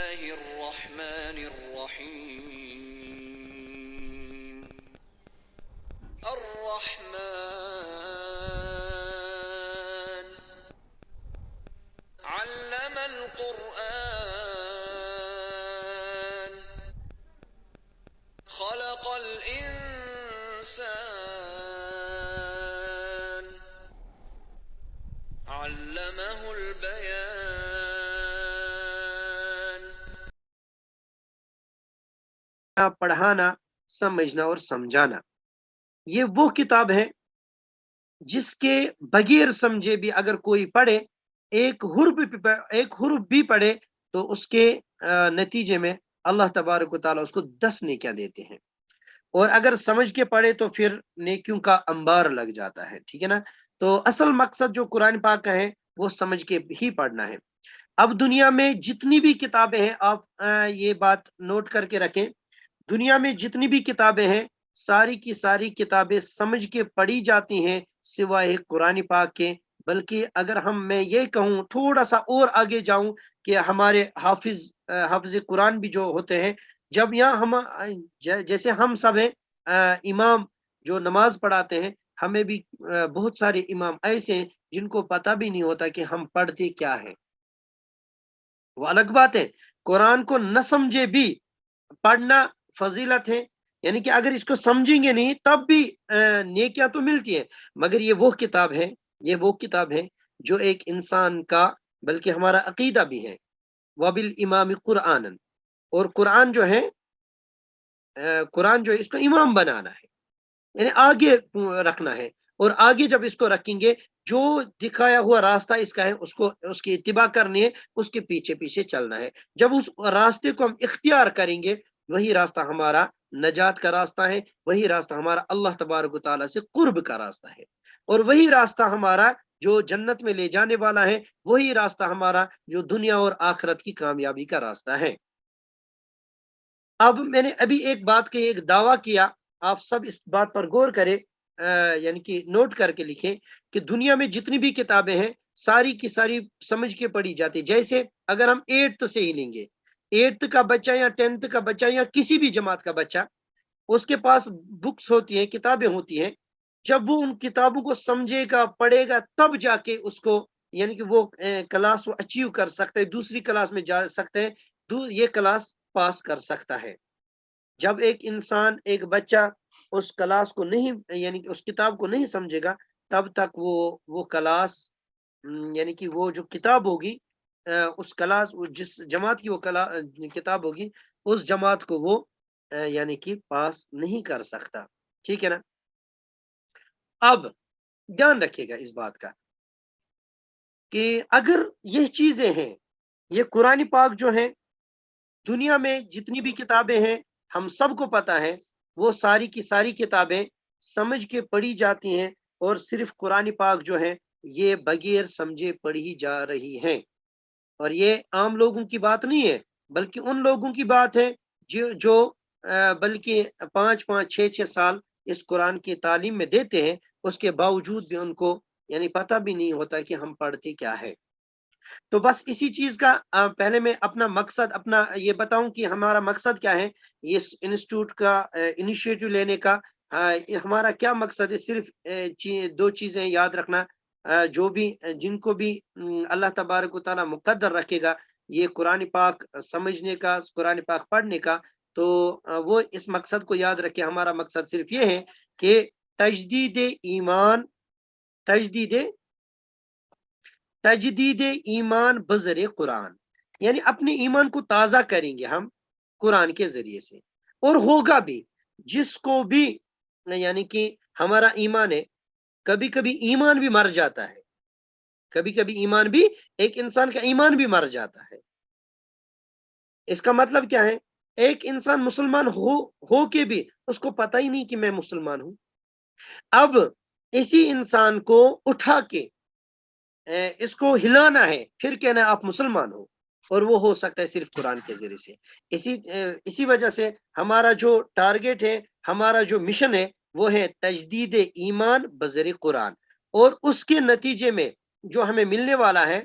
الرحمن الرحيم الرحمن علم القرآن خلق الإنسان علمه البيان پڑھانا، سمجھنا اور سمجھانا، یہ وہ کتاب ہے جس کے بغیر سمجھے بھی اگر کوئی پڑھے، ایک حرف بھی پڑھے تو اس کے نتیجے میں اللہ تبارک و تعالیٰ اس کو 10 نیکیاں دیتے ہیں، اور اگر سمجھ کے پڑھے تو پھر نیکیوں کا انبار لگ جاتا ہے، ٹھیک ہے نا۔ تو اصل مقصد جو قرآن پاک کا ہے وہ سمجھ کے ہی پڑھنا ہے۔ اب دنیا میں جتنی بھی کتابیں ہیں، آپ یہ بات نوٹ کر کے رکھیں، دنیا میں جتنی بھی کتابیں ہیں ساری کی ساری کتابیں سمجھ کے پڑھی جاتی ہیں سوائے قرآن پاک کے۔ بلکہ اگر میں یہ کہوں تھوڑا سا اور آگے جاؤں کہ ہمارے حافظ قرآن بھی جو ہوتے ہیں، جب یہاں ہم جیسے ہم سب ہیں امام جو نماز پڑھاتے ہیں، ہمیں بھی بہت سارے امام ایسے ہیں جن کو پتہ بھی نہیں ہوتا کہ ہم پڑھتے کیا ہیں۔ وہ الگ بات ہے، قرآن کو نہ سمجھے بھی پڑھنا فضیلت ہے، یعنی کہ اگر اس کو سمجھیں گے نہیں تب بھی نیکیاں تو ملتی ہیں، مگر یہ وہ کتاب ہے جو ایک انسان کا بلکہ ہمارا عقیدہ بھی ہے۔ وَبِالْإِمَامِ قُرْآنًا، اور قرآن جو ہے اس کو امام بنانا ہے، یعنی آگے رکھنا ہے، اور آگے جب اس کو رکھیں گے جو دکھایا ہوا راستہ اس کا ہے اس کی اتباع کرنی ہے، اس کے پیچھے پیچھے چلنا ہے۔ جب اس راستے کو ہم اختیار کریں گے وہی راستہ ہمارا نجات کا راستہ ہے، وہی راستہ ہمارا اللہ تبارک و تعالیٰ سے قرب کا راستہ ہے، اور وہی راستہ ہمارا جو جنت میں لے جانے والا ہے، وہی راستہ ہمارا جو دنیا اور آخرت کی کامیابی کا راستہ ہے۔ اب میں نے ابھی ایک بات کی، ایک دعویٰ کیا، آپ سب اس بات پر غور کریں، یعنی کہ نوٹ کر کے لکھیں کہ دنیا میں جتنی بھی کتابیں ہیں ساری کی ساری سمجھ کے پڑھی جاتی۔ جیسے اگر ہم 8th سے ہی لیں گے، 8th کا بچہ یا 10th کا بچہ یا کسی بھی جماعت کا بچہ، اس کے پاس بکس ہوتی ہیں، کتابیں ہوتی ہیں، جب وہ ان کتابوں کو سمجھے گا پڑھے گا تب جا کے اس کو، یعنی کہ وہ کلاس وہ اچیو کر سکتے، دوسری کلاس میں جا سکتے ہیں، یہ کلاس پاس کر سکتا ہے۔ جب ایک انسان، ایک بچہ اس کلاس کو نہیں، یعنی کہ اس کتاب کو نہیں سمجھے گا تب تک وہ کلاس، یعنی کہ وہ جو کتاب ہوگی، اس کلاس جس جماعت کی وہ کتاب ہوگی، اس جماعت کو وہ یعنی کہ پاس نہیں کر سکتا، ٹھیک ہے نا۔ اب دھیان رکھیے گا اس بات کا کہ اگر یہ چیزیں ہیں، یہ قرآن پاک جو ہے، دنیا میں جتنی بھی کتابیں ہیں ہم سب کو پتا ہے وہ ساری کی ساری کتابیں سمجھ کے پڑھی جاتی ہیں، اور صرف قرآن پاک جو ہے یہ بغیر سمجھے پڑھی جا رہی ہیں۔ اور یہ عام لوگوں کی بات نہیں ہے، بلکہ ان لوگوں کی بات ہے جو بلکہ 5-5 6 6 سال اس قرآن کی تعلیم میں دیتے ہیں، اس کے باوجود بھی ان کو یعنی پتہ بھی نہیں ہوتا کہ ہم پڑھتے کیا ہے۔ تو بس اسی چیز کا پہلے میں اپنا مقصد یہ بتاؤں کہ ہمارا مقصد کیا ہے اس انسٹیٹیوٹ کا انیشیٹو لینے کا۔ ہمارا کیا مقصد ہے؟ صرف 2 چیزیں یاد رکھنا، جن کو بھی اللہ تبارک و تعالیٰ مقدر رکھے گا یہ قرآن پاک سمجھنے کا، قرآن پاک پڑھنے کا، تو وہ اس مقصد کو یاد رکھے۔ ہمارا مقصد صرف یہ ہے کہ تجدید ایمان بذریعہ قرآن، یعنی اپنے ایمان کو تازہ کریں گے ہم قرآن کے ذریعے سے، اور ہوگا بھی جس کو بھی، یعنی کہ ہمارا ایمان ہے، کبھی کبھی ایمان بھی مر جاتا ہے، کبھی کبھی ایمان بھی، ایک انسان کا ایمان بھی مر جاتا ہے۔ اس کا مطلب کیا ہے؟ ایک انسان مسلمان ہو کے بھی اس کو پتہ ہی نہیں کہ میں مسلمان ہوں۔ اب اسی انسان کو اٹھا کے اس کو ہلانا ہے، پھر کہنا آپ مسلمان ہو، اور وہ ہو سکتا ہے صرف قرآن کے ذریعے سے۔ اسی وجہ سے ہمارا جو ٹارگٹ ہے، ہمارا جو مشن ہے، وہ ہے تجدید ایمان بذریعہ قرآن، اور اس کے نتیجے میں جو ہمیں ملنے والا ہے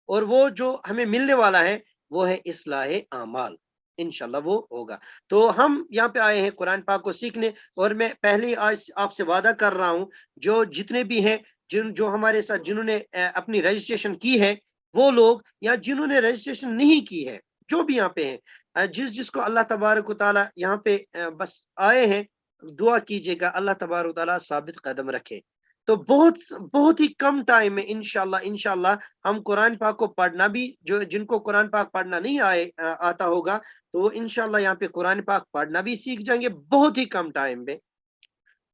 اور وہ جو ہمیں ملنے والا ہے وہ ہے اصلاح اعمال، انشاءاللہ وہ ہوگا۔ تو ہم یہاں پہ آئے ہیں قرآن پاک کو سیکھنے، اور میں پہلے آج آپ سے وعدہ کر رہا ہوں، جو جتنے بھی ہیں جو ہمارے ساتھ جنہوں نے اپنی رجسٹریشن کی ہے وہ لوگ، یا جنہوں نے رجسٹریشن نہیں کی ہے، جو بھی یہاں پہ ہیں، جس کو اللہ تبارک و تعالی یہاں پہ بس آئے ہیں، دعا کیجیے گا اللہ تبارک و تعالی ثابت قدم رکھے۔ تو بہت بہت ہی کم ٹائم میں انشاءاللہ ہم قرآن پاک کو پڑھنا بھی، جن کو قرآن پاک پڑھنا نہیں آتا ہوگا، تو وہ انشاءاللہ یہاں پہ قرآن پاک پڑھنا بھی سیکھ جائیں گے بہت ہی کم ٹائم میں۔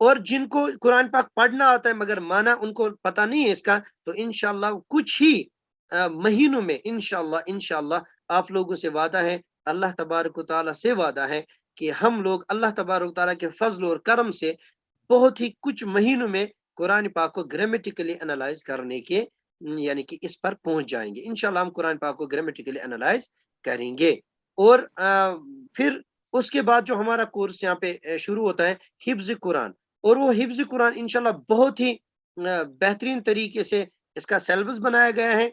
اور جن کو قرآن پاک پڑھنا آتا ہے مگر مانا ان کو پتہ نہیں ہے اس کا، تو انشاءاللہ کچھ ہی مہینوں میں انشاءاللہ آپ لوگوں سے وعدہ ہے، اللہ تبارک و تعالیٰ سے وعدہ ہے کہ ہم لوگ اللہ تبارک و تعالیٰ کے فضل اور کرم سے بہت ہی کچھ مہینوں میں قرآن پاک کو گرامیٹیکلی انالائز کرنے کے یعنی کہ اس پر پہنچ جائیں گے۔ انشاءاللہ ہم قرآن پاک کو گرامیٹیکلی انالائز کریں گے۔ اور پھر اس کے بعد جو ہمارا کورس یہاں پہ شروع ہوتا ہے حفظ قرآن، اور وہ حفظ قرآن انشاءاللہ بہت ہی بہترین طریقے سے اس کا سیلبس بنایا گیا ہے،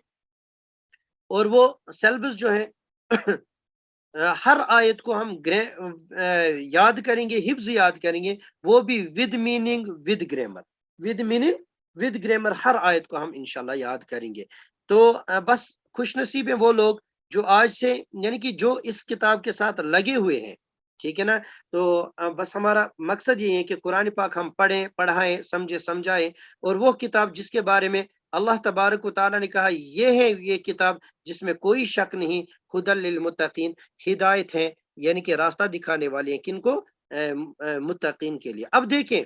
اور وہ سیلبس جو ہے ہر آیت کو ہم یاد کریں گے، حفظ یاد کریں گے، وہ بھی with meaning with grammar, with meaning with grammar, ہر آیت کو ہم انشاءاللہ یاد کریں گے۔ تو بس خوش نصیب ہیں وہ لوگ جو آج سے یعنی کہ جو اس کتاب کے ساتھ لگے ہوئے ہیں، ٹھیک ہے نا۔ تو بس ہمارا مقصد یہ ہے کہ قرآن پاک ہم پڑھیں، پڑھائیں، سمجھائیں، اور وہ کتاب جس کے بارے میں اللہ تبارک و تعالیٰ نے کہا یہ ہے یہ کتاب جس میں کوئی شک نہیں، ہدی للمتقین، ہدایت ہے یعنی کہ راستہ دکھانے والے ہیں، کن کو؟ متقین کے لیے۔ اب دیکھیں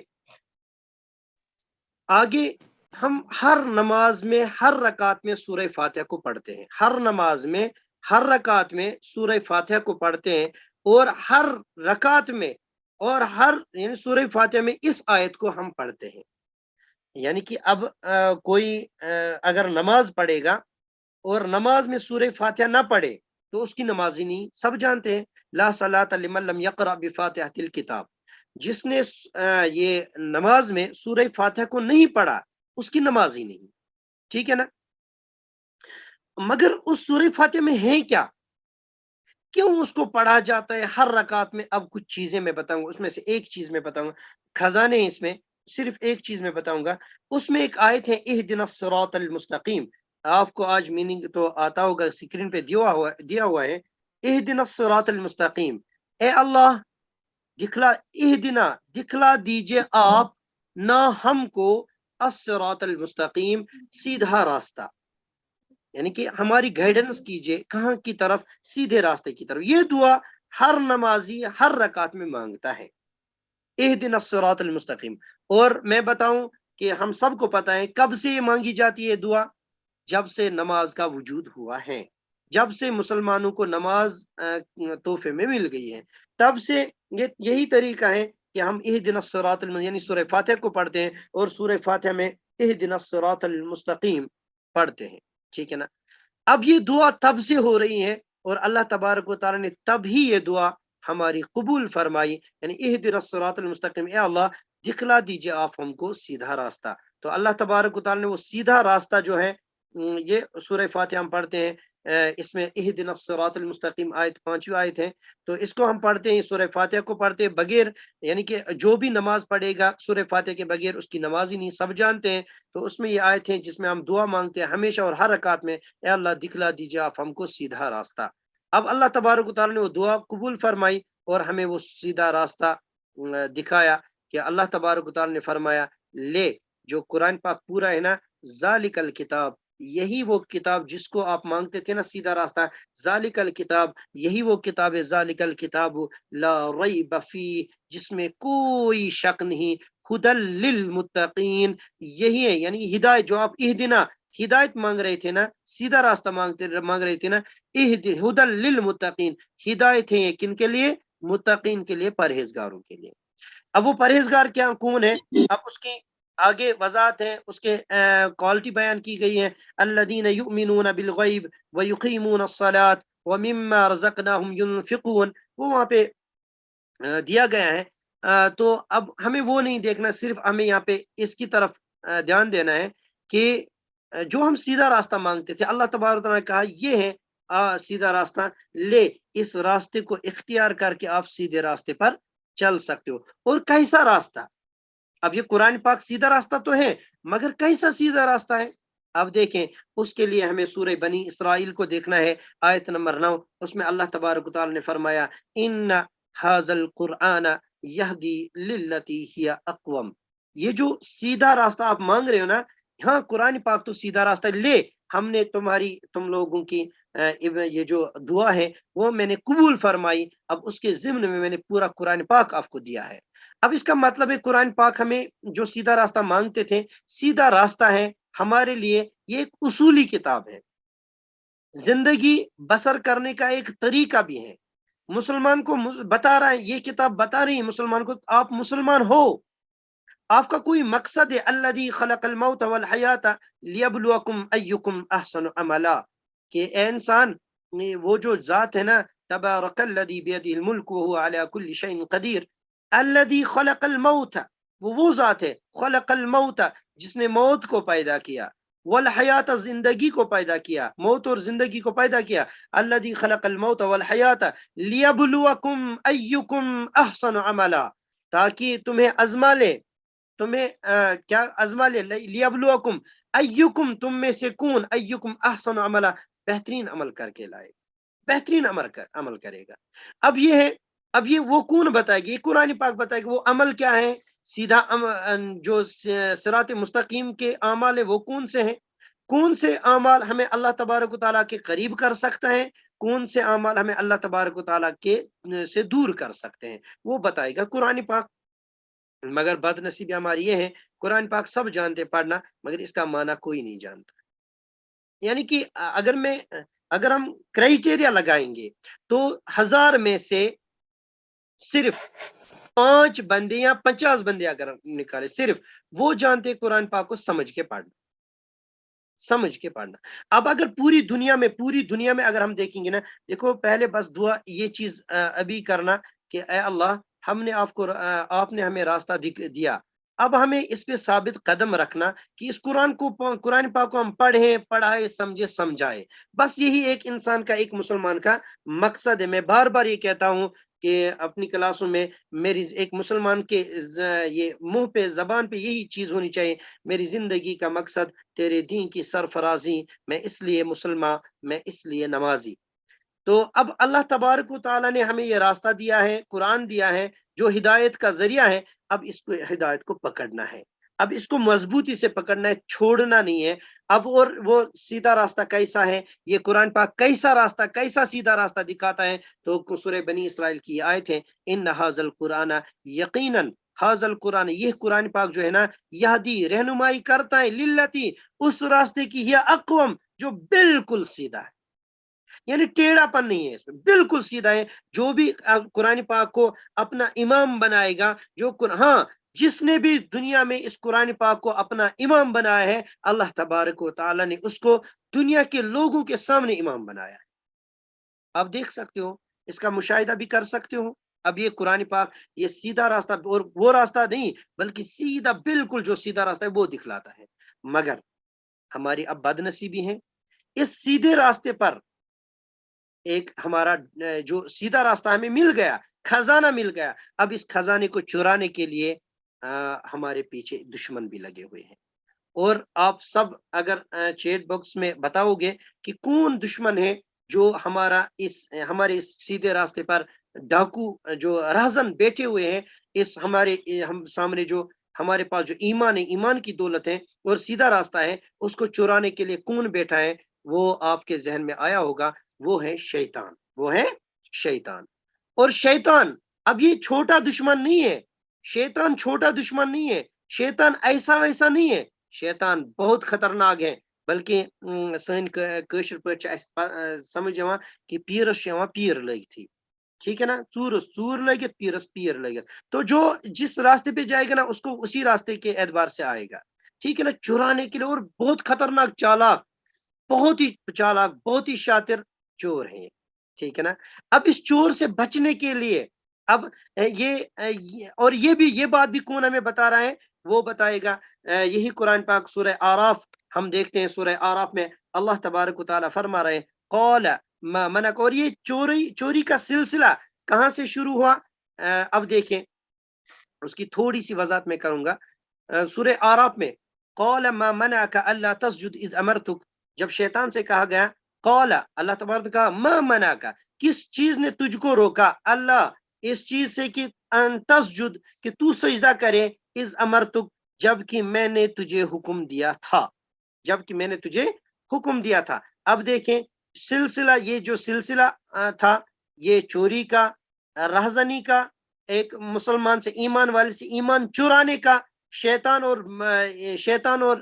آگے، ہم ہر نماز میں ہر رکعت میں سورہ فاتحہ کو پڑھتے ہیں، ہر نماز میں ہر رکعت میں سورہ فاتحہ کو پڑھتے ہیں، اور ہر رکعت میں اور ہر یعنی سورہ فاتحہ میں اس آیت کو ہم پڑھتے ہیں۔ یعنی کہ اب کوئی اگر نماز پڑھے گا اور نماز میں سورہ فاتحہ نہ پڑھے تو اس کی نماز ہی نہیں، سب جانتے ہیں لا صلاۃ لمن لم یقرأ بفاتحۃ الکتاب، جس نے یہ نماز میں سورہ فاتحہ کو نہیں پڑھا اس کی نماز ہی نہیں، ٹھیک ہے نا۔ مگر اس سورہ فاتحہ میں ہے کیا، کیوں اس کو پڑھا جاتا ہے ہر رکعت میں؟ اب کچھ چیزیں میں بتاؤں گا، اس میں سے ایک چیز میں بتاؤں گا، خزانے اس میں صرف ایک چیز میں بتاؤں گا۔ اس میں ایک آیت ہے اہدنا الصراط المستقیم، آپ کو آج میننگ تو آتا ہوگا، اسکرین پہ دیا ہوا ہے، اہدنا الصراط المستقیم، اے اللہ دکھلا دیجئے آپ نہ ہم کو الصراط المستقیم، سیدھا راستہ، یعنی کہ ہماری گائیڈنس کیجئے کہاں کی طرف؟ سیدھے راستے کی طرف۔ یہ دعا ہر نمازی ہر رکعت میں مانگتا ہے، اہدنا الصراط المستقیم۔ اور میں بتاؤں کہ ہم سب کو پتہ ہے کب سے یہ مانگی جاتی ہے دعا؟ جب سے نماز کا وجود ہوا ہے، جب سے مسلمانوں کو نماز تحفے میں مل گئی ہے، تب سے یہی طریقہ ہے کہ ہم اہدنا الصراط یعنی سورہ فاتحہ کو پڑھتے ہیں، اور سورہ فاتحہ میں اہدنا الصراط المستقیم پڑھتے ہیں، ٹھیک ہے نا۔ اب یہ دعا تب سے ہو رہی ہے، اور اللہ تبارک و تعالیٰ نے تب ہی یہ دعا ہماری قبول فرمائی، یعنی اہدنا الصراط المستقیم، اے اللہ دکھلا دیجئے آپ ہم کو سیدھا راستہ۔ تو اللہ تبارک و تعالیٰ نے وہ سیدھا راستہ جو ہے، یہ سورہ فاتحہ ہم پڑھتے ہیں، اس میں اہدنا الصراط المستقیم آیت 5ویں آیت ہے، تو اس کو ہم پڑھتے ہیں، سورہ فاتحہ کو پڑھتے ہیں بغیر، یعنی کہ جو بھی نماز پڑھے گا سورہ فاتحہ کے بغیر اس کی نماز ہی نہیں، سب جانتے ہیں۔ تو اس میں یہ آیت ہے جس میں ہم دعا مانگتے ہیں ہمیشہ اور ہر رکعت میں، اے اللہ دکھلا دیجئے آپ ہم کو سیدھا راستہ۔ اب اللہ تبارک و تعالیٰ نے وہ دعا قبول فرمائی اور ہمیں وہ سیدھا راستہ دکھایا، کہ اللہ تبارک و تعالیٰ نے فرمایا لے جو قرآن پاک پورا ہے نا، ذالک الکتاب، یہی وہ کتاب جس کو آپ مانگتے تھے نا سیدھا راستہ، ذالک الکتاب، یہی وہ کتاب ہے، ذالک الکتاب لا ریب فیہ، جس میں کوئی شک نہیں، ہدی للمتقین، یہی ہے یعنی ہدایت، جو آپ اہدنا ہدایت مانگ رہے تھے نا، سیدھا راستہ مانگ رہے تھے نا، ہدی للمتقین، ہدایت ہے یہ کن کے لیے؟ متقین کے لیے، پرہیزگاروں کے لیے۔ اب وہ پرہیزگار کیا کون ہے؟ اب اس کی آگے وضاحت ہے، اس کے کوالٹی بیان کی گئی ہے، الذین یؤمنون بالغیب ویقیمون الصلاۃ ومما رزقناہم ینفقون، وہ وہاں پہ دیا گیا ہے۔ تو اب ہمیں وہ نہیں دیکھنا، صرف ہمیں یہاں پہ اس کی طرف دھیان دینا ہے کہ جو ہم سیدھا راستہ مانگتے تھے، اللہ تبارک و تعالیٰ نے کہا یہ ہے سیدھا راستہ، لے اس راستے کو اختیار کر کے آپ سیدھے راستے پر چل سکتے ہو۔ اور کیسا راستہ؟ اب یہ قرآن پاک سیدھا راستہ تو ہے، مگر کیسا سیدھا راستہ ہے؟ اب دیکھیں، اس کے لیے ہمیں سورہ بنی اسرائیل کو دیکھنا ہے، آیت نمبر 9، اس میں اللہ تبارک و تعالیٰ نے فرمایا ان ھذا القرآن یہدی للتی ہی اقوم۔ یہ جو سیدھا راستہ آپ مانگ رہے ہو نا، ہاں قرآن پاک تو سیدھا راستہ لے، ہم نے تم لوگوں کی یہ جو دعا ہے وہ میں نے قبول فرمائی، اب اس کے ضمن میں نے پورا قرآن پاک آپ کو دیا ہے۔ اب اس کا مطلب ہے قرآن پاک ہمیں جو سیدھا راستہ مانگتے تھے، سیدھا راستہ ہے ہمارے لیے، یہ ایک اصولی کتاب ہے، زندگی بسر کرنے کا ایک طریقہ بھی ہے۔ مسلمان کو بتا رہا ہے، یہ کتاب بتا رہی ہے مسلمان کو، آپ مسلمان ہو، آپ کا کوئی مقصد ہے، الذی خلق الموت والحیات لیبلوکم ایکم احسن عملا، کہ اے انسان، وہ جو ذات ہے نا، تبارک الذی بیدہ الملک وہو علی کل شیء قدیر، الذی خلق الموت، وہ ذات ہے، خلق الموت جس نے موت کو پیدا کیا، والحیات زندگی کو پیدا کیا، موت اور زندگی کو پیدا کیا، الذی خلق الموت والحیات لیبلوکم ایکم احسن عملا، تاکہ تمہیں ازما لے، تمہیں کیا ازما لے، لیبلوکم ایکم، تم میں سے کون، ایکم احسن عملا، بہترین عمل کر کے لائے، بہترین عمل کرے گا۔ اب یہ ہے، اب یہ وہ کون بتائے گی؟ یہ قرآن پاک بتائے گا وہ عمل کیا ہے، سیدھا جو صراط مستقیم کے اعمال ہے وہ کون سے ہیں، کون سے اعمال ہمیں اللہ تبارک و تعالیٰ کے قریب کر سکتا ہے، کون سے اعمال ہمیں اللہ تبارک و تعالیٰ کے سے دور کر سکتے ہیں، وہ بتائے گا قرآن پاک۔ مگر بد نصیبی ہماری یہ ہے، قرآن پاک سب جانتے پڑھنا، مگر اس کا معنی کوئی نہیں جانتا۔ یعنی کہ اگر ہم کرائٹیریا لگائیں گے تو 1000 میں سے صرف 5 بندے یا 50 بندے اگر ہم نکالے، صرف وہ جانتے قرآن پاک کو سمجھ کے پڑھنا، سمجھ کے پڑھنا۔ اب اگر پوری دنیا میں اگر ہم دیکھیں گے نا، دیکھو پہلے بس دعا یہ چیز ابھی کرنا کہ اے اللہ، آپ نے ہمیں راستہ دیا، اب ہمیں اس پہ ثابت قدم رکھنا کہ اس قرآن پاک کو ہم پڑھیں، پڑھائے، سمجھے، سمجھائے، بس یہی ایک انسان کا، ایک مسلمان کا مقصد ہے۔ میں بار بار یہ کہتا ہوں کہ اپنی کلاسوں میں میری ایک مسلمان کے یہ منہ پہ، زبان پہ یہی چیز ہونی چاہیے، میری زندگی کا مقصد تیرے دین کی سرفرازی، میں اس لیے مسلمان، میں اس لیے نمازی۔ تو اب اللہ تبارک و تعالیٰ نے ہمیں یہ راستہ دیا ہے، قرآن دیا ہے جو ہدایت کا ذریعہ ہے، اب اس کو ہدایت کو پکڑنا ہے، اب اس کو مضبوطی سے پکڑنا ہے، چھوڑنا نہیں ہے۔ اب اور وہ سیدھا راستہ کیسا ہے، یہ قرآن پاک کیسا راستہ، کیسا سیدھا راستہ دکھاتا ہے، تو سورہ بنی اسرائیل کی آیت ہے، ان ھذا القرآن، یقیناً ھذا القرآن، یہ قرآن پاک جو ہے نا، یہدی رہنمائی کرتا ہے، للتی اس راستے کی، یہ اقوم جو بالکل سیدھا ہے، یعنی ٹیڑھا پن نہیں ہے اس میں، بالکل سیدھا ہے۔ جو بھی قرآن پاک کو اپنا امام بنائے گا، ہاں، جس نے بھی دنیا میں اس قرآن پاک کو اپنا امام بنایا ہے، اللہ تبارک و تعالیٰ نے اس کو دنیا کے لوگوں کے سامنے امام بنایا ہے۔ آپ دیکھ سکتے ہو، اس کا مشاہدہ بھی کر سکتے ہو۔ اب یہ قرآن پاک یہ سیدھا راستہ، اور وہ راستہ نہیں بلکہ سیدھا، بالکل جو سیدھا راستہ ہے وہ دکھلاتا ہے، مگر ہماری اب بد نصیبی ہے، اس سیدھے راستے پر ایک ہمارا جو سیدھا راستہ ہمیں مل گیا، خزانہ مل گیا، اب اس خزانے کو چرانے کے لیے ہمارے پیچھے دشمن بھی لگے ہوئے ہیں۔ اور آپ سب اگر چیٹ باکس میں بتاؤ گے کہ کون دشمن ہے جو ہمارے اس سیدھے راستے پر ڈاکو، جو راہزن بیٹھے ہوئے ہیں، اس ہم سامنے جو ہمارے پاس جو ایمان ہے، ایمان کی دولت ہے اور سیدھا راستہ ہے، اس کو چرانے کے لیے کون بیٹھا ہے، وہ آپ کے ذہن میں آیا ہوگا، وہ ہے شیطان، وہ ہے شیطان۔ اور شیطان اب یہ چھوٹا دشمن نہیں ہے، شیطان چھوٹا دشمن نہیں ہے، شیطان ایسا ویسا نہیں ہے، شیطان بہت خطرناک ہے، بلکہ سن کشر پہ سمجھ یوان کہ پیرس پیر لگ تھی، ٹھیک ہے نا، چورس چور لگت، پیرس پیر لگت، تو جو جس راستے پہ جائے گا نا، اس کو اسی راستے کے اعتبار سے آئے گا، ٹھیک ہے نا، چرانے کے لیے، اور بہت خطرناک چالاک، بہت ہی چالاک، بہت ہی شاطر چور ہیں، ٹھیک ہے نا۔ اب اس چور سے بچنے کے لیے، اب اور یہ بات بھی کون ہمیں بتا رہا ہے، وہ بتائے گا یہی قرآن پاک سورہ آراف ہم دیکھتے ہیں سورہ آراف میں اللہ تبارک و تعالیٰ فرما رہے ہیں قال ما منک، اور یہ چوری کا سلسلہ کہاں سے شروع ہوا؟ اب دیکھیں اس کی تھوڑی سی وضاحت میں کروں گا۔ سورہ آراف میں قال ما منعك الا تسجد اذ امرتك، جب شیطان سے کہا گیا قال، اللہ تبارک نے کہا ما منعك، کس چیز نے تجھ کو روکا، اللہ اس چیز سے کہ ان تسجد، کہ تو سجدہ کرے، اذ امرتک، جب کہ میں نے تجھے حکم دیا تھا، جب کہ میں نے تجھے حکم دیا تھا۔ اب دیکھیں سلسلہ، یہ جو سلسلہ تھا یہ چوری کا، رہزنی کا، ایک مسلمان سے، ایمان والے سے ایمان چرانے کا، شیطان اور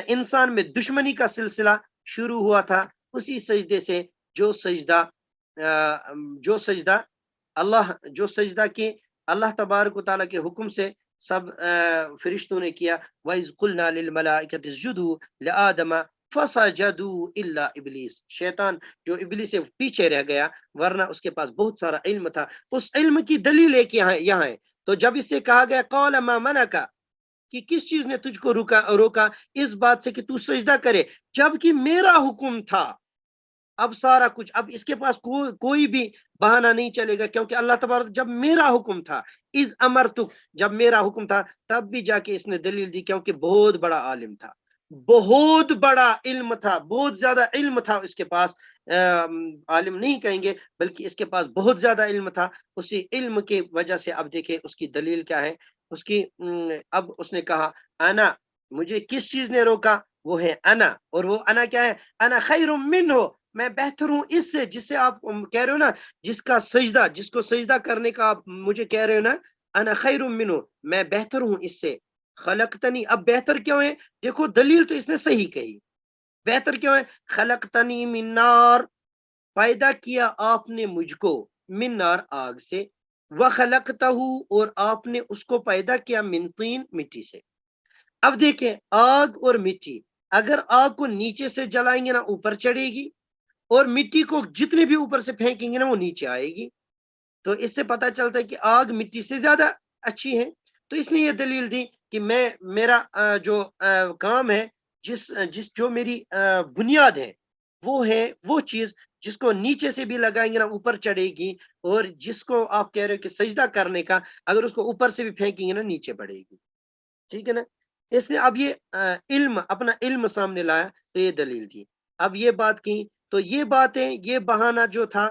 انسان میں دشمنی کا سلسلہ شروع ہوا تھا اسی سجدے سے، جو سجدہ جو سجدہ کی اللہ تبارک و تعالیٰ کے حکم سے سب فرشتوں نے کیا۔ وَإِذْ قُلْنَا لِلْمَلَائِكَةِ اسْجُدُوا لِآدَمَ فَسَجَدُوا إِلَّا إِبْلِيسَ، شیطان جو ابلیس سے پیچھے رہ گیا، ورنہ اس کے پاس بہت سارا علم تھا۔ اس علم کی دلیل ایک یہاں ہے۔ تو جب اس سے کہا گیا قَالَ مَا مَنَعَكَ، کہ کس چیز نے تجھ کو روکا اس بات سے کہ تو سجدہ کرے جبکہ میرا حکم تھا، اب سارا کچھ، اب اس کے پاس کوئی بھی بہانہ نہیں چلے گا، کیونکہ اللہ تبارک جب میرا حکم تھا، اذ امرتک، جب میرا حکم تھا، تب بھی جا کے اس نے دلیل دی، کیونکہ بہت بڑا عالم تھا، بہت بڑا علم تھا، بہت زیادہ علم تھا اس کے پاس، عالم نہیں کہیں گے بلکہ اس کے پاس بہت زیادہ علم تھا۔ اسی علم کی وجہ سے اب دیکھیں اس کی دلیل کیا ہے، اس کی اب اس نے کہا انا، مجھے کس چیز نے روکا، وہ ہے انا، اور وہ انا کیا ہے، انا خیر منہ، میں بہتر ہوں اس سے، جس سے آپ کہہ رہے ہو نا، جس کو سجدہ کرنے کا آپ مجھے کہہ رہے ہو نا، انا خیر منہ، میں بہتر ہوں اس سے، خلقتنی، اب بہتر کیوں ہے، دیکھو دلیل تو اس نے صحیح کہی، بہتر کیوں ہے، خلقتنی من نار، پیدا کیا آپ نے مجھ کو، من نار، آگ سے، وخلقتہ، اور آپ نے اس کو پیدا کیا، من طین، مٹی سے۔ اب دیکھیں آگ اور مٹی، اگر آگ کو نیچے سے جلائیں گے نا اوپر چڑھے گی، اور مٹی کو جتنے بھی اوپر سے پھینکیں گے نا وہ نیچے آئے گی، تو اس سے پتہ چلتا ہے کہ آگ مٹی سے زیادہ اچھی ہے۔ تو اس نے یہ دلیل دی کہ میرا جو کام ہے، جو میری بنیاد ہے، وہ ہے وہ چیز جس کو نیچے سے بھی لگائیں گے نا اوپر چڑھے گی، اور جس کو آپ کہہ رہے ہو کہ سجدہ کرنے کا، اگر اس کو اوپر سے بھی پھینکیں گے نا نیچے پڑے گی، ٹھیک ہے نا۔ اس نے اب یہ اپنا علم سامنے لایا، تو یہ دلیل تھی۔ اب یہ بات کی تو یہ باتیں، یہ بہانہ جو تھا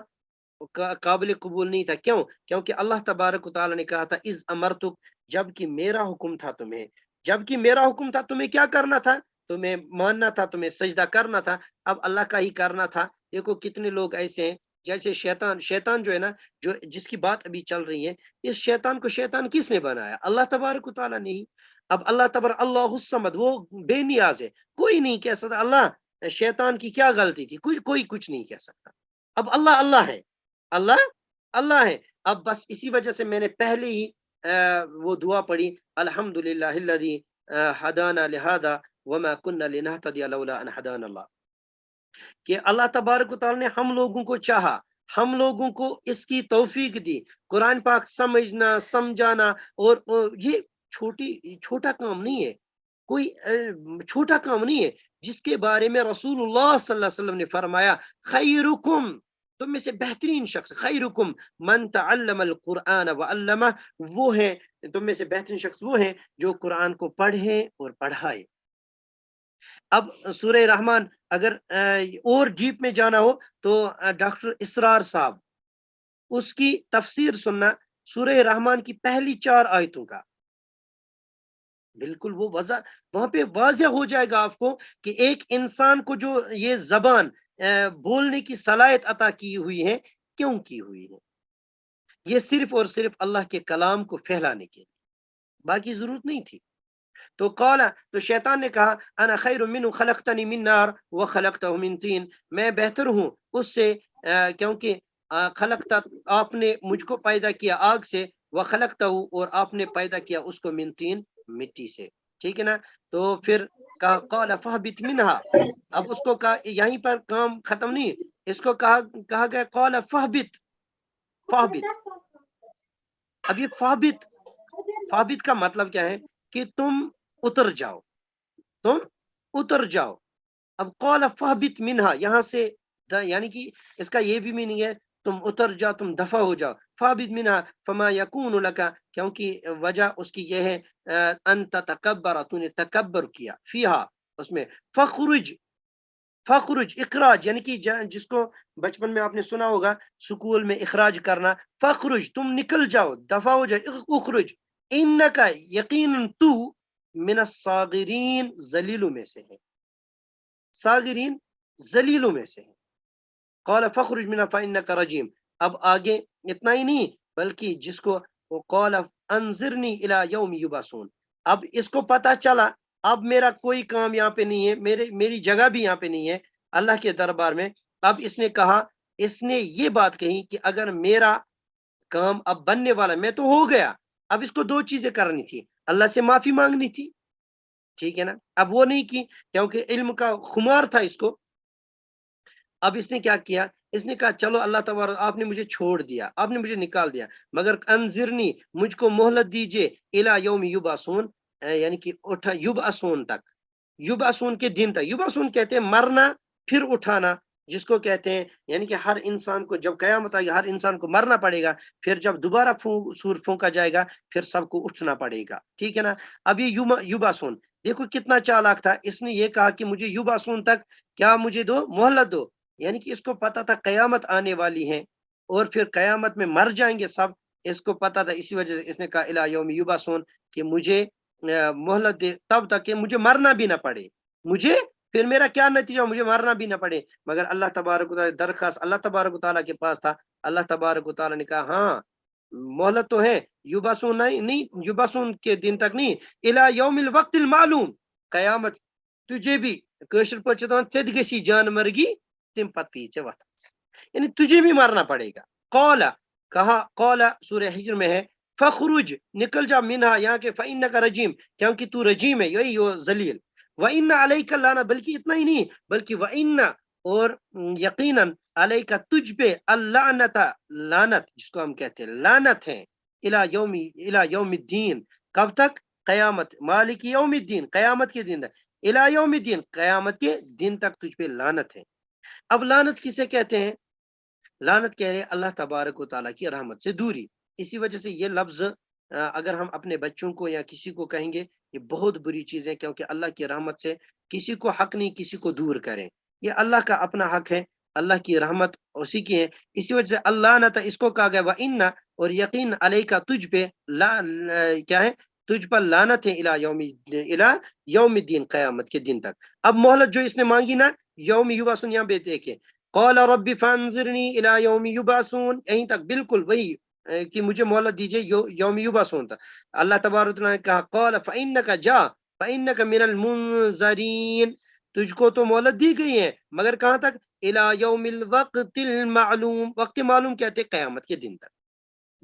قابل قبول نہیں تھا، کیوں؟ کیونکہ اللہ تبارک و تعالیٰ نے کہا تھا اذ امرتک، جب کہ میرا حکم تھا تمہیں، جب کہ میرا حکم تھا تمہیں کیا کرنا تھا، تمہیں ماننا تھا، تمہیں سجدہ کرنا تھا، اب اللہ کا ہی کرنا تھا۔ دیکھو کتنے لوگ ایسے ہیں، جیسے شیطان جو ہے نا، جس کی بات ابھی چل رہی ہے، اس شیطان کو شیطان کس نے بنایا؟ اللہ تبارک و تعالیٰ نے ہی۔ اب اللہ الصمد، وہ بے نیاز ہے، کوئی نہیں کہہ سکتا اللہ شیطان کی کیا غلطی تھی، کوئی کچھ نہیں کہہ سکتا۔ اب اللہ ہے، اللہ ہے۔ اب بس اسی وجہ سے میں نے پہلے ہی وہ دعا پڑھی، الحمدللہ الذی ہدانا لہذا وما كنا لنهتدي لولا ان هدانا اللہ، کہ اللہ تبارک و تعالی نے ہم لوگوں کو چاہا، ہم لوگوں کو اس کی توفیق دی، قرآن پاک سمجھنا، سمجھانا، اور یہ چھوٹا کام نہیں ہے، کوئی چھوٹا کام نہیں ہے، جس کے بارے میں رسول اللہ صلی اللہ علیہ وسلم نے فرمایا خیرکم، تم میں سے بہترین شخص، خیرکم من تعلم القرآن وعلمہ، وہ ہے، تم میں سے بہترین شخص وہ ہے جو قرآن کو پڑھے اور پڑھائے۔ اب سورہ رحمان اگر اور ڈیپ میں جانا ہو تو ڈاکٹر اسرار صاحب، اس کی تفسیر سننا سورہ رحمان کی پہلی 4 آیتوں کا، بالکل وہ وہاں پہ واضح ہو جائے گا آپ کو کہ ایک انسان کو جو یہ زبان بولنے کی صلاحیت عطا کی ہوئی ہے، کیوں کی ہوئی ہے؟ یہ صرف اور صرف اللہ کے کلام کو پھیلانے کے لیے، باقی ضرورت نہیں تھی۔ تو شیطان نے کہا انا خیر منہ خلقتنی من نار وخلقتہ من طین، میں بہتر ہوں اس سے، کیونکہ خلقتا، آپ نے مجھ کو پیدا کیا آگ سے، وخلقتہ، اور آپ نے پیدا کیا اس کو من طین، مٹی سے، ٹھیک ہے نا۔ تو پھر کہا قال فاہبط منہا، اب اس کو کہا، یہیں پر کام ختم نہیں، اس کو کہا گیا قال فاہبط، اب یہ فاہبط کا مطلب کیا ہے کہ تم اتر جاؤ، تم اتر جاؤ. اب قال فہبت منہا یہاں سے یعنی کہ اس کا یہ بھی میننگ ہے تم اتر جاؤ، تم دفع ہو جاؤ. فہبت منہا فما یکون لکا، کیونکہ وجہ اس کی یہ ہے ان تتکبر، تو نے تکبر کیا، فیہا اس میں. فخرج، فخرج اخراج، یعنی کہ جس کو بچپن میں آپ نے سنا ہوگا سکول میں اخراج کرنا. فخرج تم نکل جاؤ، دفع ہو جاؤ. اخرج انکا یقینا تو من الصاغرین ذلیلوں میں سے ہے، صاغرین ذلیلوں میں سے ہے. قال فخرج منها فانک رجیم. اب آگے اتنا ہی نہیں بلکہ جس کو قال انظرنی الی یوم یبعثون، اب اس کو پتا چلا اب میرا کوئی کام یہاں پہ نہیں ہے، میری جگہ بھی یہاں پہ نہیں ہے اللہ کے دربار میں. اب اس نے کہا، اس نے یہ بات کہی کہ اگر میرا کام اب بننے والا، میں تو ہو گیا، اب اس کو دو چیزیں کرنی تھی، اللہ سے معافی مانگنی تھی، ٹھیک ہے نا. اب وہ نہیں کی کیونکہ علم کا خمار تھا اس کو. اب اس نے کیا کیا، اس نے کہا چلو اللہ تبارک آپ نے مجھے چھوڑ دیا، آپ نے مجھے نکال دیا، مگر انذرنی مجھ کو مہلت دیجئے الی یوم یبعثون، یعنی کہ یبعثون تک، یبعثون کے دن تک. یبعثون کہتے ہیں مرنا پھر اٹھانا جس کو کہتے ہیں، یعنی کہ ہر انسان کو جب قیامت آئے گی ہر انسان کو مرنا پڑے گا، پھر جب دوبارہ سور پھونکا جائے گا پھر سب کو اٹھنا پڑے گا، ٹھیک ہے نا. اب یہ یبعثون دیکھو کتنا چالاک تھا، اس نے یہ کہا کہ مجھے یبعثون تک کیا مجھے دو، مہلت دو. یعنی کہ اس کو پتا تھا قیامت آنے والی ہے اور پھر قیامت میں مر جائیں گے سب، اس کو پتا تھا، اسی وجہ سے اس نے کہا الی یوم یبعثون کہ مجھے مہلت دے تب تک کہ مجھے مرنا بھی نہ پڑے، مجھے پھر میرا کیا نتیجہ، مجھے مرنا بھی نہ پڑے. مگر اللہ تبارک و تعالی درخواست اللہ تبارک و تعالی کے پاس تھا. اللہ تبارک و تعالی نے کہا ہاں مہلت تو ہے، یبعثون نہیں، یبعثون کے دن تک نہیں، الی یوم الوقت المعلوم، قیامت تجھے بھی کاشر پٲٹھۍ چھِ دپان ژےٚ تہِ گژھی جان مرگی تم پت پیچھے وقت، یعنی تجھے بھی مرنا پڑے گا. قال کہا، قال سورہ حجر میں ہے فخرج نکل جا منہا یہاں کے فانک رجیم، کیونکہ تو رجیم ہے، یہی وہ ذلیل. وان علیک اللعنہ، بلکہ اتنا ہی نہیں بلکہ وان اور یقیناً علیک تجھ پہ اللعنت، لعنت جس کو ہم کہتے ہیں لعنت ہے، الی یوم الدین، کب تک، قیامت، مالک یوم الدین، قیامت کے دن تک، الی یوم الدین، قیامت کے دن تک تجھ پہ لعنت ہے. اب لعنت کسے کہتے ہیں، لعنت کہہ رہے ہیں اللہ تبارک و تعالیٰ کی رحمت سے دوری. اسی وجہ سے یہ لفظ اگر ہم اپنے بچوں کو یا کسی کو کہیں گے یہ بہت بری چیز ہے، کیونکہ اللہ کی رحمت سے کسی کو حق نہیں کسی کو دور کریں، یہ اللہ کا اپنا حق ہے، اللہ کی رحمت اسی کی ہے. اسی وجہ سے اللہ نہ اس کو کہا گیا وَإِنَّ، اور یقین علیکا تجھ پہ کیا ہے، تجھ پر لعنت ہے الی یوم الدین، قیامت کے دن تک. اب مہلت جو اس نے مانگی نا یوم یبعثون، یہاں پہ دیکھیں قال رب فانظرنی الی یوم یبعثون، یہیں تک بالکل وہی کہ مجھے مہلت دیجئے یوم یبعثون تک. اللہ تبارک و تعالیٰ نے کہا قال فانک جا فانک من المنظرین، تجھ کو تو مہلت دی گئی ہے مگر کہاں تک، الی یوم الوقت المعلوم، وقت معلوم کہتے قیامت کے دن تک،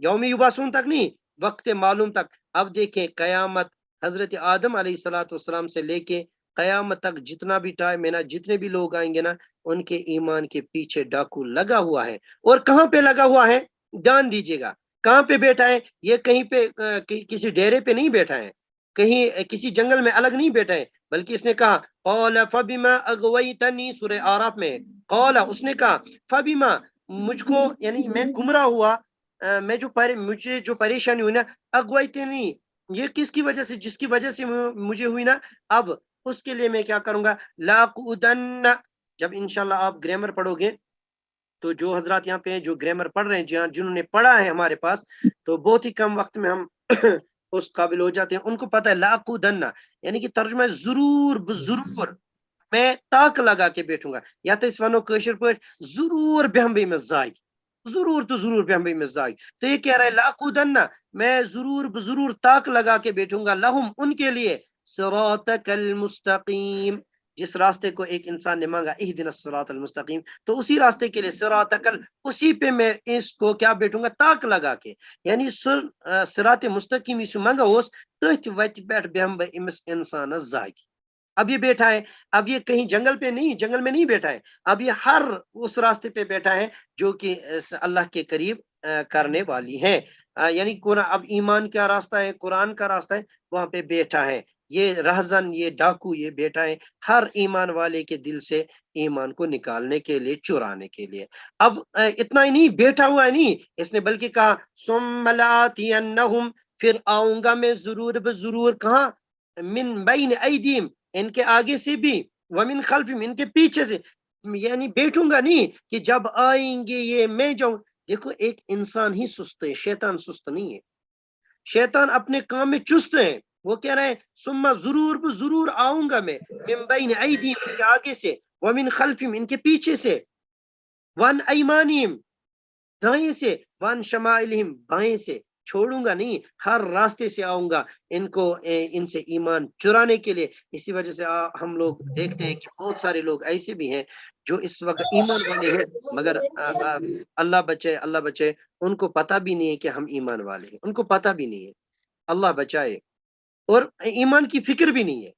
یوم یبعثون تک نہیں، وقت معلوم تک. اب دیکھیں قیامت حضرت آدم علیہ الصلوۃ والسلام سے لے کے قیامت تک جتنا بھی ٹائم ہے نا، جتنے بھی لوگ آئیں گے نا ان کے ایمان کے پیچھے ڈاکو لگا ہوا ہے. اور کہاں پہ لگا ہوا ہے، دھیان دیجیے گا کہاں پہ بیٹھا ہے، یہ کہیں پہ کسی ڈیرے پہ نہیں بیٹھا ہے، کہیں کسی جنگل میں الگ نہیں بیٹھا ہے، بلکہ اس نے کہا قال فبما اغویتنی، سورہ اعراف میں قال اس نے کہا فبما، مجھ کو یعنی میں گمراہ ہوا، میں جو مجھے جو پریشانی ہوئی نا، اغویتنی یہ کس کی وجہ سے، جس کی وجہ سے مجھے ہوئی نا، اب اس کے لیے میں کیا کروں گا، لاقعدن، جب انشاءاللہ آپ گرامر پڑھو گے تو جو حضرات یہاں پہ ہیں جو گرامر پڑھ رہے ہیں جنہوں نے پڑھا ہے ہمارے پاس، تو بہت ہی کم وقت میں ہم اس قابل ہو جاتے ہیں، ان کو پتہ ہے لاقعدن یعنی کہ ترجمہ ضرور بضرور میں تاک لگا کے بیٹھوں گا، یا تو اس ونو کاشر پٲٹھۍ ضرور بہمبئی میں زاگ، ضرور تو ضرور بہمبئی میں زاگ. تو یہ کہہ رہا ہے لاقعدن، میں ضرور بضرور تاک لگا کے بیٹھوں گا، لہم ان کے لیے، صراطک المستقیم، جس راستے کو ایک انسان نے مانگا اہدنا الصراط المستقیم، تو اسی راستے کے لیے صراطک، اسی پہ میں اس کو کیا بیٹھوں گا، تاک لگا کے، یعنی صراط مستقیم اس مانگا اس تتھ وت پہ بہم بہ امس انسان زاگ. اب یہ بیٹھا ہے، اب یہ کہیں جنگل پہ نہیں، جنگل میں نہیں بیٹھا ہے، اب یہ ہر اس راستے پہ بیٹھا ہے جو کہ اللہ کے قریب کرنے والی ہے. یعنی اب ایمان کا راستہ ہے، قرآن کا راستہ ہے، وہاں پہ بیٹھا ہے. یہ رہزن، یہ ڈاکو، یہ بیٹائیں ہر ایمان والے کے دل سے ایمان کو نکالنے کے لیے، چرانے کے لیے۔ اب اتنا ہی نہیں بیٹھا ہوا ہے نہیں، اس نے بلکہ کہا ثم لآتینہم، پھر آؤں گا میں ضرور بضرور، کہاں؟ من بین ایدیم، ان کے آگے سے بھی، ومن خلفہم، ان کے پیچھے سے، یعنی بیٹھوں گا نہیں کہ جب آئیں گے یہ میں جاؤں۔ دیکھو ایک انسان ہی سست ہے، شیطان سست نہیں ہے، شیطان اپنے کام میں چست ہے۔ وہ کہہ رہے ہیں ثم ضرور ضرور آؤں گا میں، من بین ایدیم، ان کے آگے سے، ومن خلفہم، ان کے پیچھے سے، وان ایمانہم، دائیں سے، وان شمائلہم، بائیں سے، چھوڑوں گا نہیں، ہر راستے سے آؤں گا ان کو ان سے ایمان چرانے کے لیے۔ اسی وجہ سے ہم لوگ دیکھتے ہیں کہ بہت سارے لوگ ایسے بھی ہیں جو اس وقت ایمان والے ہیں، مگر اللہ بچے، اللہ بچے، ان کو پتہ بھی نہیں ہے کہ ہم ایمان والے ہیں، ان کو پتہ بھی نہیں ہے، اللہ بچائے، اور ایمان کی فکر بھی نہیں ہے۔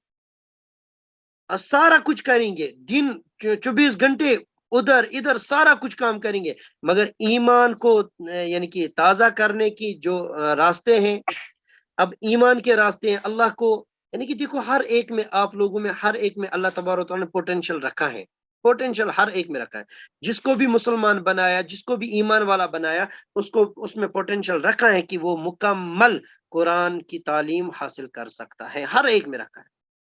سارا کچھ کریں گے، دن 24 گھنٹے ادھر ادھر سارا کچھ کام کریں گے، مگر ایمان کو یعنی کہ تازہ کرنے کی جو راستے ہیں، اب ایمان کے راستے ہیں، اللہ کو، یعنی کہ دیکھو ہر ایک میں، آپ لوگوں میں ہر ایک میں اللہ تبارک و تعالیٰ نے پوٹینشل رکھا ہے، پوٹینشل ہر ایک میں رکھا ہے۔ جس کو بھی مسلمان بنایا، جس کو بھی ایمان والا بنایا، اس کو اس میں پوٹینشل رکھا ہے کہ وہ مکمل قرآن کی تعلیم حاصل کر سکتا ہے، ہر ایک میں رکھا ہے۔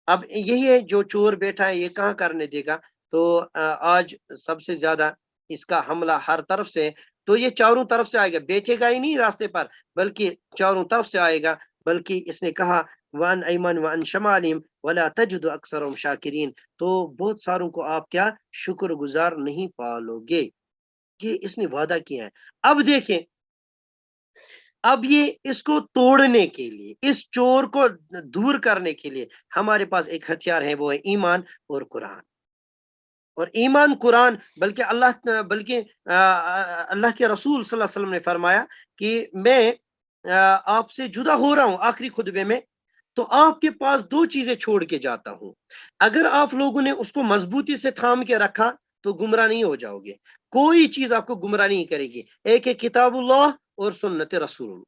اب یہی ہے جو چور بیٹھا ہے، یہ کہاں کرنے دے گا؟ تو آج سب سے زیادہ اس کا حملہ ہر طرف سے، تو یہ چاروں طرف سے آئے گا، بیٹھے گا ہی نہیں راستے پر، بلکہ چاروں طرف سے آئے گا۔ بلکہ اس نے کہا وان ایمن وان شمالہم ولا تجد اکثرهم شاکرین، تو بہت ساروں کو آپ کیا شکر گزار نہیں پالو گے، یہ اس نے وعدہ کیا ہے۔ اب دیکھیں، اب یہ اس کو توڑنے کے لیے، اس چور کو دور کرنے کے لیے ہمارے پاس ایک ہتھیار ہے، وہ ہے ایمان اور قرآن، اور ایمان قرآن، بلکہ اللہ کے رسول صلی اللہ علیہ وسلم نے فرمایا کہ میں آپ سے جدا ہو رہا ہوں آخری خطبے میں، تو آپ کے پاس دو چیزیں چھوڑ کے جاتا ہوں، اگر آپ لوگوں نے اس کو مضبوطی سے تھام کے رکھا تو گمراہ نہیں ہو جاؤ گے، کوئی چیز آپ کو گمراہ نہیں کرے گی۔ ایک ہے کتاب اللہ اور سنت رسول اللہ،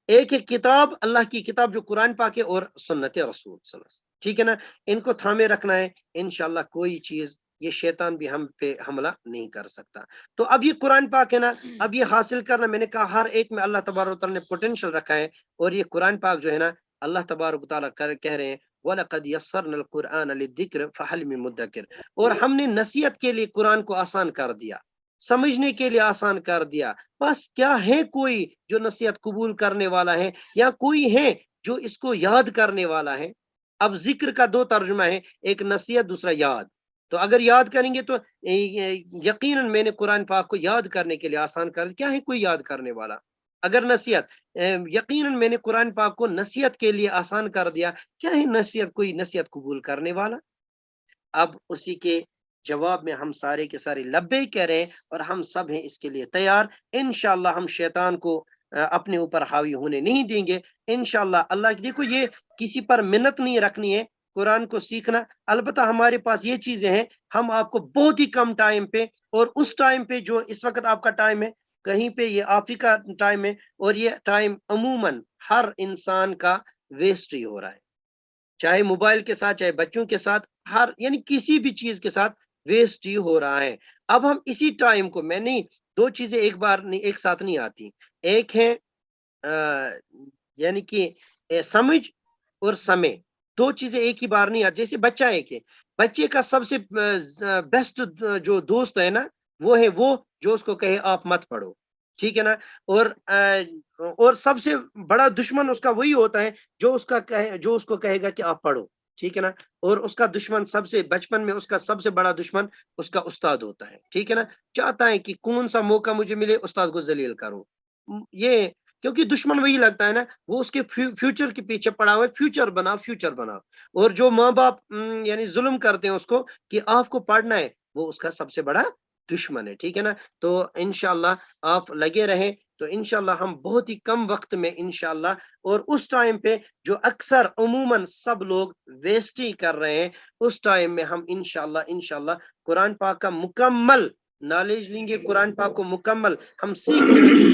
ایک ہے کتاب، اللہ کی کتاب جو قرآن پاک ہے، اور سنت رسول صلی اللہ علیہ وسلم، ٹھیک ہے نا؟ ان کو تھامے رکھنا ہے، انشاءاللہ کوئی چیز، یہ شیطان بھی ہم پہ حملہ نہیں کر سکتا۔ تو اب یہ قرآن پاک ہے نا، اب یہ حاصل کرنا، میں نے کہا ہر ایک میں اللہ تبارک و تعالیٰ نے پوٹینشل رکھا ہے، اور یہ قرآن پاک جو ہے نا، اللہ تبارک و تعالیٰ کہہ رہے ہیں وَلَقَدْ يَسَّرْنَا الْقُرْآنَ لِلذِّكْرِ فَهَلْ مِن مُدَّكِرٍ، اور ہم نے نصیحت کے لیے قرآن کو آسان کر دیا، سمجھنے کے لیے آسان کر دیا، بس کیا ہے کوئی جو نصیحت قبول کرنے والا ہے، یا کوئی ہے جو اس کو یاد کرنے والا ہے؟ اب ذکر کا دو ترجمہ ہے، ایک نصیحت، دوسرا یاد۔ تو اگر یاد کریں گے تو یقیناً میں نے قرآن پاک کو یاد کرنے کے لیے آسان کر دیا، کیا ہے کوئی یاد کرنے والا؟ اگر نصیحت، یقیناً میں نے قرآن پاک کو نصیحت کے لیے آسان کر دیا، کیا ہے نصیحت، کوئی نصیحت قبول کرنے والا؟ اب اسی کے جواب میں ہم سارے کے سارے لبیک کہہ رہے ہیں، اور ہم سب ہیں اس کے لیے تیار۔ انشاءاللہ ہم شیطان کو اپنے اوپر حاوی ہونے نہیں دیں گے، انشاءاللہ۔ اللہ کی دیکھو، یہ کسی پر منت نہیں رکھنی ہے قرآن کو سیکھنا، البتہ ہمارے پاس یہ چیزیں ہیں، ہم آپ کو بہت ہی کم ٹائم پہ، اور اس ٹائم پہ جو اس وقت آپ کا ٹائم ہے، کہیں پہ یہ آپ ہی کا ٹائم ہے، اور یہ ٹائم عموماً ہر انسان کا ویسٹ ہی ہو رہا ہے، چاہے موبائل کے ساتھ، چاہے بچوں کے ساتھ، ہر یعنی کسی بھی چیز کے ساتھ ویسٹ ہی ہو رہا ہے۔ اب ہم اسی ٹائم کو، میں نہیں، دو چیزیں ایک بار نہیں، ایک ساتھ نہیں آتی، ایک ہے یعنی کہ سمجھ اور سمے، دو چیزیں ایک ہی بار نہیں آتی۔ جیسے بچہ ایک ہے، بچے کا سب سے بیسٹ جو دوست ہے نا، وہ ہے وہ جو اس کو کہے آپ مت پڑھو، ٹھیک ہے نا؟ اور سب سے بڑا دشمن اس کا وہی ہوتا ہے جو اس کو کہے گا کہ آپ پڑھو، ٹھیک ہے نا؟ اور اس کا دشمن سب سے بچپن میں، اس کا سب سے بڑا دشمن اس کا استاد ہوتا ہے، ٹھیک ہے نا؟ چاہتا ہے کہ کون سا موقع مجھے ملے استاد کو ذلیل کروں، یہ کیونکہ دشمن وہی لگتا ہے نا، وہ اس کے فیوچر کے پیچھے پڑا ہوا ہے، فیوچر بنا، فیوچر بنا۔ اور جو ماں باپ یعنی ظلم کرتے ہیں اس کو کہ آپ کو پڑھنا ہے، وہ اس کا سب سے بڑا دشمن ہے، ٹھیک ہے نا؟ تو انشاءاللہ آپ لگے رہیں، تو انشاءاللہ ہم بہت ہی کم وقت میں انشاءاللہ، اور اس ٹائم پہ جو اکثر عموماً سب لوگ ویسٹ ہی کر رہے ہیں، اس ٹائم میں ہم انشاءاللہ قرآن پاک کا مکمل نالج لیں گے، قرآن پاک کو مکمل ہم سیکھ لیں گے،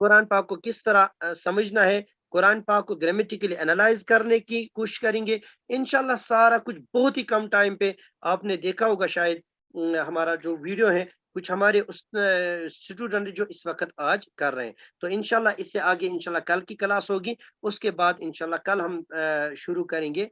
قرآن پاک کو کس طرح سمجھنا ہے، قرآن پاک کو گرامیٹیکلی انالائز کرنے کی کوشش کریں گے انشاءاللہ سارا کچھ بہت ہی کم ٹائم پہ آپ نے دیکھا ہوگا شاید ہمارا جو ویڈیو ہے کچھ ہمارے اس اسٹوڈنٹ جو اس وقت آج کر رہے ہیں تو انشاءاللہ اس سے آگے انشاءاللہ کل کی کلاس ہوگی اس کے بعد انشاءاللہ کل ہم شروع کریں گے